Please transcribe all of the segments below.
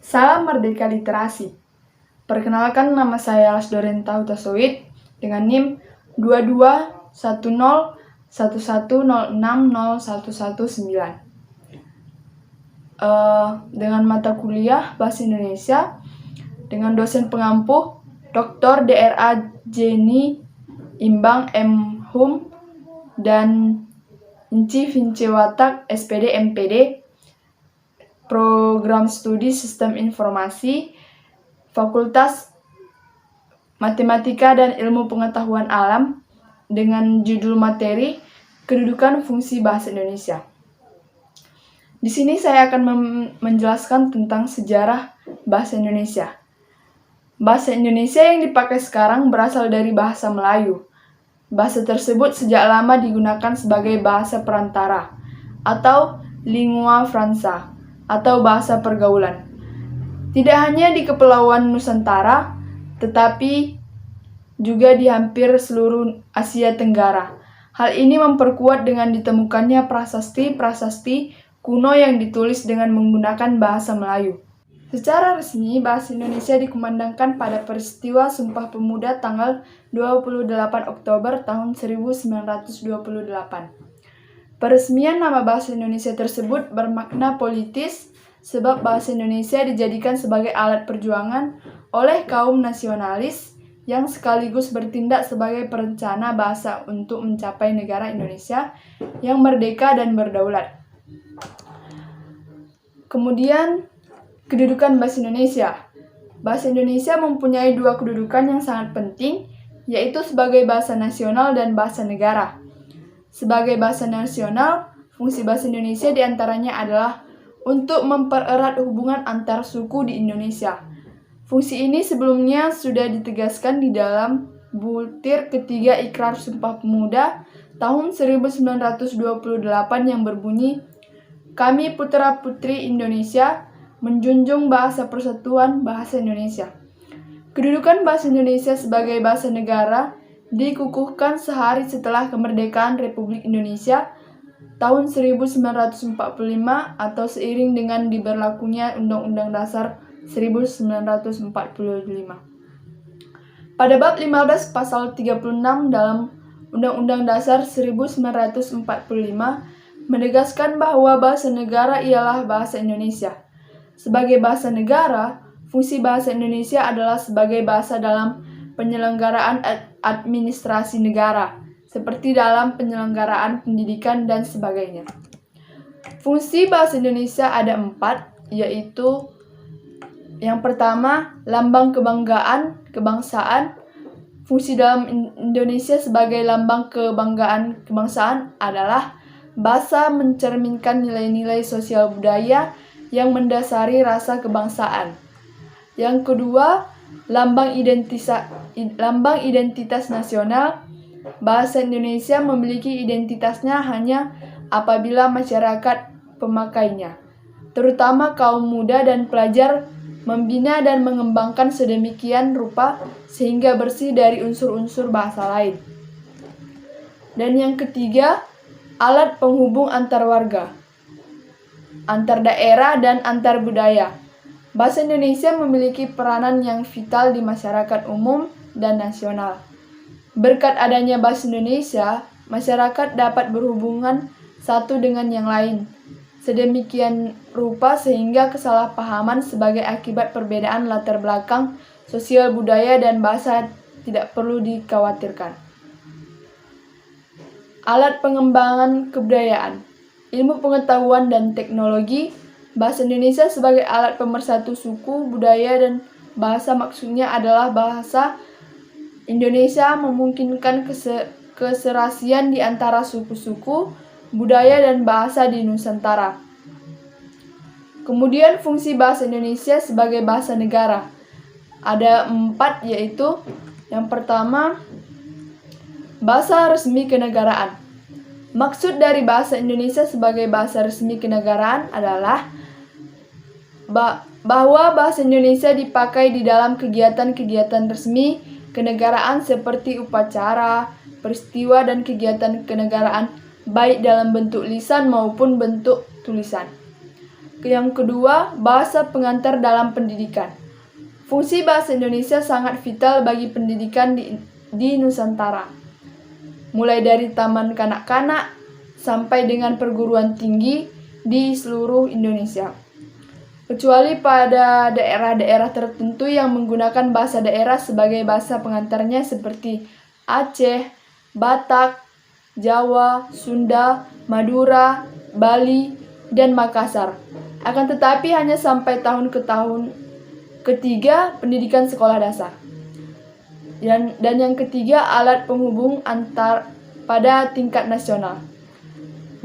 Salam Merdeka Literasi. Perkenalkan, nama saya Lasdorenta Hutasoid dengan NIM 221011060119. Dengan mata kuliah Bahasa Indonesia dengan dosen pengampu Dr. Dra. Jenny Imbang M. Hum dan Inci Vince Watak SPD MPD, Program Studi Sistem Informasi, Fakultas Matematika dan Ilmu Pengetahuan Alam, dengan judul materi Kedudukan Fungsi Bahasa Indonesia. Di sini saya akan menjelaskan tentang sejarah bahasa Indonesia. Bahasa Indonesia yang dipakai sekarang berasal dari bahasa Melayu. Bahasa tersebut sejak lama digunakan sebagai bahasa perantara atau lingua franca atau bahasa pergaulan. Tidak hanya di Kepulauan Nusantara, tetapi juga di hampir seluruh Asia Tenggara. Hal ini memperkuat dengan ditemukannya prasasti-prasasti kuno yang ditulis dengan menggunakan bahasa Melayu. Secara resmi, bahasa Indonesia dikumandangkan pada peristiwa Sumpah Pemuda tanggal 28 Oktober tahun 1928. Peresmian nama bahasa Indonesia tersebut bermakna politis, sebab bahasa Indonesia dijadikan sebagai alat perjuangan oleh kaum nasionalis yang sekaligus bertindak sebagai perencana bahasa untuk mencapai negara Indonesia yang merdeka dan berdaulat. Kemudian, kedudukan bahasa Indonesia. Bahasa Indonesia mempunyai dua kedudukan yang sangat penting, yaitu sebagai bahasa nasional dan bahasa negara. Sebagai bahasa nasional, fungsi bahasa Indonesia diantaranya adalah untuk mempererat hubungan antar suku di Indonesia. Fungsi ini sebelumnya sudah ditegaskan di dalam butir ketiga Ikrar Sumpah Pemuda tahun 1928 yang berbunyi, "Kami putra-putri Indonesia menjunjung bahasa persatuan bahasa Indonesia." Kedudukan bahasa Indonesia sebagai bahasa negara dikukuhkan sehari setelah kemerdekaan Republik Indonesia tahun 1945 atau seiring dengan diberlakunya Undang-Undang Dasar 1945. Pada bab 15 pasal 36 dalam Undang-Undang Dasar 1945 menegaskan bahwa bahasa negara ialah bahasa Indonesia. Sebagai bahasa negara, fungsi bahasa Indonesia adalah sebagai bahasa dalam penyelenggaraan administrasi negara, seperti dalam penyelenggaraan pendidikan dan sebagainya. Fungsi bahasa Indonesia ada 4, yaitu yang pertama, lambang kebanggaan, kebangsaan. Fungsi dalam Indonesia sebagai lambang kebanggaan kebangsaan adalah bahasa mencerminkan nilai-nilai sosial budaya yang mendasari rasa kebangsaan. Yang kedua, lambang identitas nasional. Bahasa Indonesia memiliki identitasnya hanya apabila masyarakat pemakainya, terutama kaum muda dan pelajar, membina dan mengembangkan sedemikian rupa sehingga bersih dari unsur-unsur bahasa lain. Dan yang ketiga, alat penghubung antar warga, antar daerah, dan antar budaya. Bahasa Indonesia memiliki peranan yang vital di masyarakat umum dan nasional. Berkat adanya bahasa Indonesia, masyarakat dapat berhubungan satu dengan yang lain, sedemikian rupa sehingga kesalahpahaman sebagai akibat perbedaan latar belakang sosial budaya dan bahasa tidak perlu dikhawatirkan. Alat pengembangan kebudayaan, ilmu pengetahuan dan teknologi. Bahasa Indonesia sebagai alat pemersatu suku, budaya, dan bahasa maksudnya adalah bahasa Indonesia memungkinkan keserasian di antara suku-suku, budaya, dan bahasa di Nusantara. Kemudian fungsi bahasa Indonesia sebagai bahasa negara. Ada 4, yaitu yang pertama, bahasa resmi kenegaraan. Maksud dari bahasa Indonesia sebagai bahasa resmi kenegaraan adalah bahwa bahasa Indonesia dipakai di dalam kegiatan-kegiatan resmi kenegaraan seperti upacara, peristiwa, dan kegiatan kenegaraan baik dalam bentuk lisan maupun bentuk tulisan. Yang kedua, bahasa pengantar dalam pendidikan. Fungsi bahasa Indonesia sangat vital bagi pendidikan di Nusantara. Mulai dari taman kanak-kanak sampai dengan perguruan tinggi di seluruh Indonesia. Kecuali pada daerah-daerah tertentu yang menggunakan bahasa daerah sebagai bahasa pengantarnya seperti Aceh, Batak, Jawa, Sunda, Madura, Bali, dan Makassar. Akan tetapi hanya sampai tahun ketiga pendidikan sekolah dasar. Dan yang ketiga, alat penghubung antar pada tingkat nasional.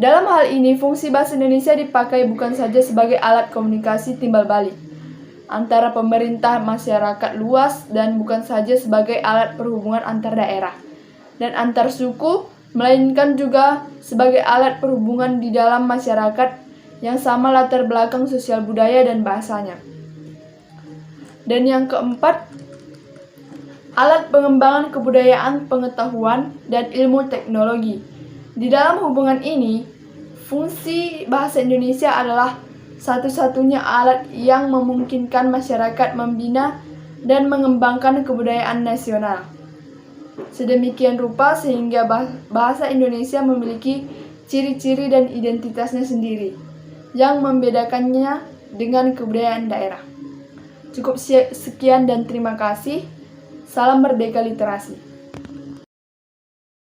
Dalam hal ini, fungsi bahasa Indonesia dipakai bukan saja sebagai alat komunikasi timbal balik antara pemerintah masyarakat luas dan bukan saja sebagai alat perhubungan antar daerah dan antar suku, melainkan juga sebagai alat perhubungan di dalam masyarakat yang sama latar belakang sosial budaya dan bahasanya. Dan yang keempat, alat pengembangan kebudayaan, pengetahuan, dan ilmu teknologi. Di dalam hubungan ini, fungsi bahasa Indonesia adalah satu-satunya alat yang memungkinkan masyarakat membina dan mengembangkan kebudayaan nasional. Sedemikian rupa sehingga bahasa Indonesia memiliki ciri-ciri dan identitasnya sendiri yang membedakannya dengan kebudayaan daerah. Cukup sekian dan terima kasih. Salam Merdeka Literasi.